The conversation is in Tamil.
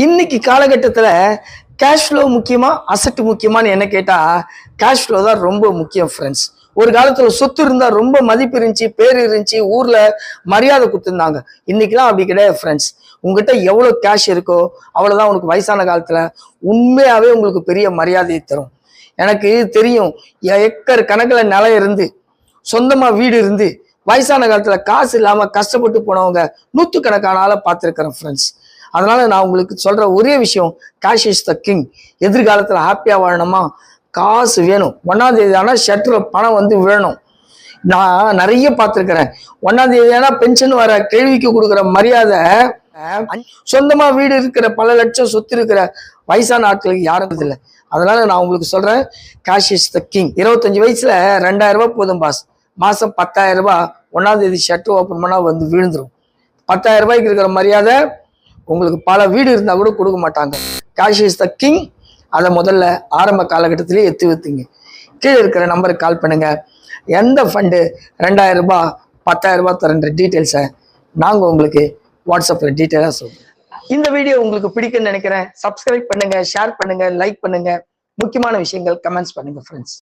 இன்னைக்கு காலகட்டத்தில் கேஷ் ஃப்ளோ முக்கியமா அசட் முக்கியமானு என்ன கேட்டால் கேஷ் ஃப்ளோ தான் ரொம்ப முக்கியம் ஃப்ரெண்ட்ஸ். ஒரு காலத்தில் சொத்து இருந்தால் ரொம்ப மதிப்பு இருந்துச்சு, பேர் இருந்துச்சு, ஊரில் மரியாதை கொடுத்துருந்தாங்க. இன்னைக்கெல்லாம் அப்படி கிடையாது ஃப்ரெண்ட்ஸ். உங்ககிட்ட எவ்வளோ கேஷ் இருக்கோ அவ்வளோதான் உனக்கு வயசான காலத்தில் உண்மையாகவே உங்களுக்கு பெரிய மரியாதையை தரும். எனக்கு தெரியும், ஏக்கர் கணக்கில் நிலம் இருந்து சொந்தமாக வீடு இருந்து வயசான காலத்தில் காசு இல்லாமல் கஷ்டப்பட்டு போனவங்க நூற்றுக்கணக்கான ஆளை பார்த்துருக்கிறேன் ஃப்ரெண்ட்ஸ். அதனால நான் உங்களுக்கு சொல்ற ஒரே விஷயம், கேஷ் இஸ் த கிங். எதிர்காலத்தில் ஹாப்பியா வாழணுமா, காசு வேணும். 1ஆம் தேதி ஆனால் ஷட்டர்ல பணம் வந்து விழணும். நான் நிறைய பார்த்துருக்கிறேன். 1ஆம் தேதி ஆனால் பென்ஷன் வர கேள்விக்கு கொடுக்குற மரியாதை சொந்தமா வீடு இருக்கிற பல லட்சம் சொத்து இருக்கிற வயசான ஆட்களுக்கு யாரும் இல்லை. அதனால நான் உங்களுக்கு சொல்றேன், கேஷ் இஸ் த கிங். 25 வயசுல 2000 ரூபாய் போதும் பாஸ். மாசம் 10,000 ரூபாய் 1ஆம் தேதி ஷட்டர் ஓப்பன் பண்ணா வந்து விழுந்துரும். 10,000 ரூபாய்க்கு இருக்கிற மரியாதை உங்களுக்கு பல வீடு இருந்தால் கூட கொடுக்க மாட்டாங்க. Cash is the king. அதை முதல்ல ஆரம்ப காலகட்டத்திலே எத்தி வைத்தீங்க. கீழே இருக்கிற நம்பருக்கு கால் பண்ணுங்க. எந்த ஃபண்டு 2000 ரூபாய் 10,000 ரூபாய் தரன்ற டீட்டெயில்ஸை நாங்கள் உங்களுக்கு வாட்ஸ்அப்பில் டீட்டெயிலாக சொல்கிறோம். இந்த வீடியோ உங்களுக்கு பிடிக்குன்னு நினைக்கிறேன். சப்ஸ்கிரைப் பண்ணுங்க, ஷேர் பண்ணுங்க, லைக் பண்ணுங்க. முக்கியமான விஷயங்கள் கமெண்ட்ஸ் பண்ணுங்க ஃப்ரெண்ட்ஸ்.